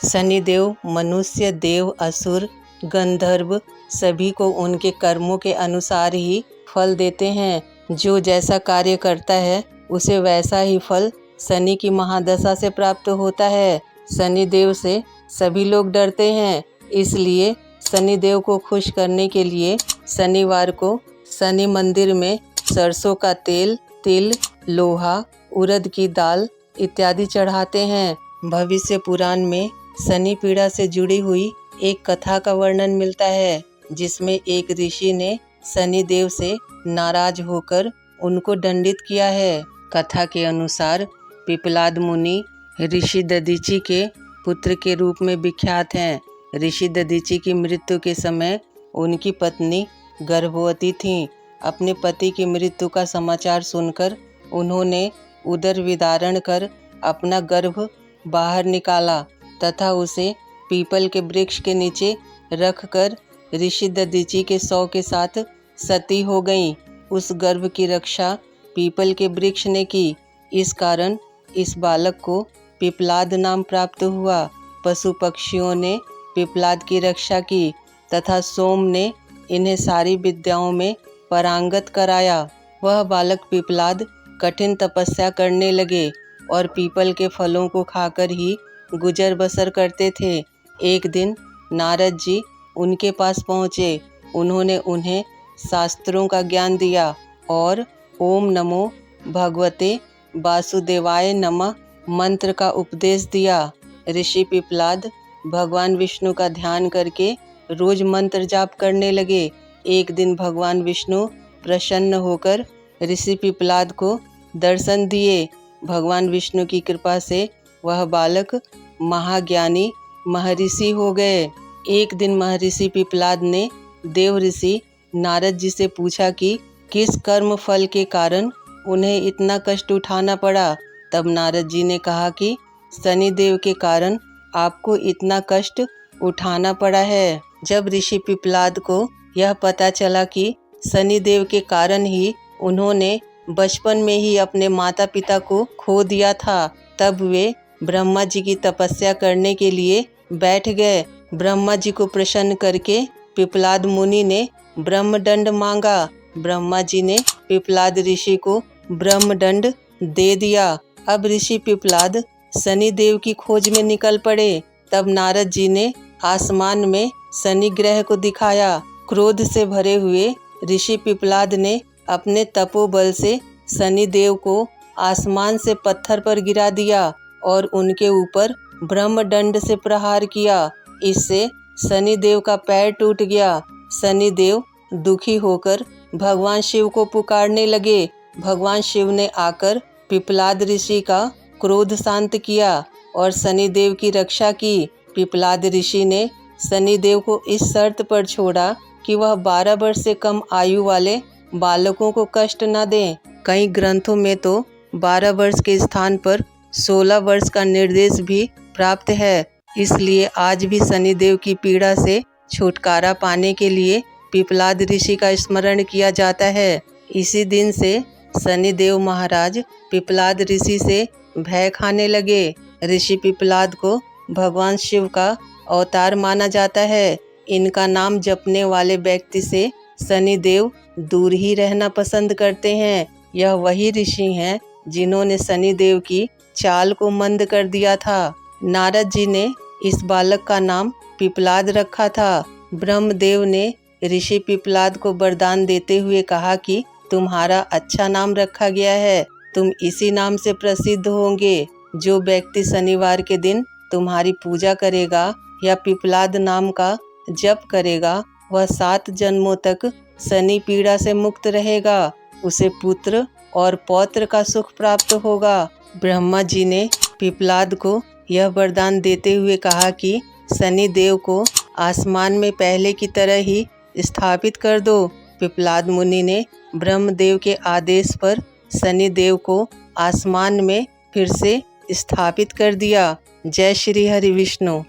शनिदेव मनुष्य, देव, असुर, गंधर्व सभी को उनके कर्मों के अनुसार ही फल देते हैं। जो जैसा कार्य करता है उसे वैसा ही फल शनि की महादशा से प्राप्त होता है। शनिदेव से सभी लोग डरते हैं, इसलिए शनिदेव को खुश करने के लिए शनिवार को शनि मंदिर में सरसों का तेल, तिल, लोहा, उड़द की दाल इत्यादि चढ़ाते हैं। भविष्य पुराण में शनि पीड़ा से जुड़ी हुई एक कथा का वर्णन मिलता है, जिसमें एक ऋषि ने शनिदेव से नाराज होकर उनको दंडित किया है। कथा के अनुसार पिप्पलाद मुनि ऋषि दधीचि के पुत्र के रूप में विख्यात हैं। ऋषि दधीचि की मृत्यु के समय उनकी पत्नी गर्भवती थीं। अपने पति की मृत्यु का समाचार सुनकर उन्होंने उदर विदारण कर अपना गर्भ बाहर निकाला तथा उसे पीपल के वृक्ष के नीचे रखकर ऋषि दधीचि के शव के साथ सती हो गईं। उस गर्भ की रक्षा पीपल के वृक्ष ने की। इस कारण इस बालक को पिप्पलाद नाम प्राप्त हुआ। पशु पक्षियों ने पिप्पलाद की रक्षा की तथा सोम ने इन्हें सारी विद्याओं में पारंगत कराया। वह बालक पिप्पलाद कठिन तपस्या करने लगे और पीपल के फलों को खाकर ही गुजर बसर करते थे। एक दिन नारद जी उनके पास पहुँचे। उन्होंने उन्हें शास्त्रों का ज्ञान दिया और ओम नमो भगवते वासुदेवाय नमः मंत्र का उपदेश दिया। ऋषि पिप्पलाद भगवान विष्णु का ध्यान करके रोज मंत्र जाप करने लगे। एक दिन भगवान विष्णु प्रसन्न होकर ऋषि पिप्पलाद को दर्शन दिए। भगवान विष्णु की कृपा से वह बालक महाज्ञानी महर्षि हो गए। एक दिन महर्षि पिप्पलाद ने देव ऋषि नारद जी से पूछा कि किस कर्म फल के कारण उन्हें इतना कष्ट उठाना पड़ा। तब नारद जी ने कहा कि शनिदेव के कारण आपको इतना कष्ट उठाना पड़ा है। जब ऋषि पिप्पलाद को यह पता चला कि शनिदेव के कारण ही उन्होंने बचपन में ही अपने माता पिता को खो दिया था, तब वे ब्रह्मा जी की तपस्या करने के लिए बैठ गए। ब्रह्मा जी को प्रसन्न करके पिप्पलाद मुनि ने ब्रह्मदंड मांगा। ब्रह्मा जी ने पिप्पलाद ऋषि को ब्रह्मदंड दे दिया। अब ऋषि पिप्पलाद शनिदेव की खोज में निकल पड़े। तब नारद जी ने आसमान में शनि ग्रह को दिखाया। क्रोध से भरे हुए ऋषि पिप्पलाद ने अपने तपोबल से शनिदेव को आसमान से पत्थर पर गिरा दिया और उनके ऊपर ब्रह्मदंड से प्रहार किया। इससे शनिदेव का पैर टूट गया। शनिदेव दुखी होकर भगवान शिव को पुकारने लगे। भगवान शिव ने आकर पिप्पलाद ऋषि का क्रोध शांत किया और शनिदेव की रक्षा की। पिप्पलाद ऋषि ने शनिदेव को इस शर्त पर छोड़ा कि वह 12 वर्ष से कम आयु वाले बालकों को कष्ट न दें। कई ग्रंथों में तो 12 वर्ष के स्थान पर 16 वर्ष का निर्देश भी प्राप्त है। इसलिए आज भी शनिदेव की पीड़ा से छुटकारा पाने के लिए पिप्पलाद ऋषि का स्मरण किया जाता है। इसी दिन से शनिदेव महाराज पिप्पलाद ऋषि से भय खाने लगे। ऋषि पिप्पलाद को भगवान शिव का अवतार माना जाता है। इनका नाम जपने वाले व्यक्ति से शनिदेव दूर ही रहना पसंद करते हैं। यह वही ऋषि हैं जिन्होंने शनिदेव की चाल को मंद कर दिया था। नारद जी ने इस बालक का नाम पिप्पलाद रखा था। ब्रह्मदेव ने ऋषि पिप्पलाद को वरदान देते हुए कहा कि तुम्हारा अच्छा नाम रखा गया है, तुम इसी नाम से प्रसिद्ध होंगे। जो व्यक्ति शनिवार के दिन तुम्हारी पूजा करेगा या पिप्पलाद नाम का जप करेगा, वह 7 जन्मों तक शनि पीड़ा से मुक्त रहेगा। उसे पुत्र और पौत्र का सुख प्राप्त होगा। ब्रह्मा जी ने पिप्पलाद को यह वरदान देते हुए कहा कि शनिदेव को आसमान में पहले की तरह ही स्थापित कर दो। पिप्पलाद मुनि ने ब्रह्मदेव के आदेश पर शनिदेव को आसमान में फिर से स्थापित कर दिया। जय श्री हरि विष्णु।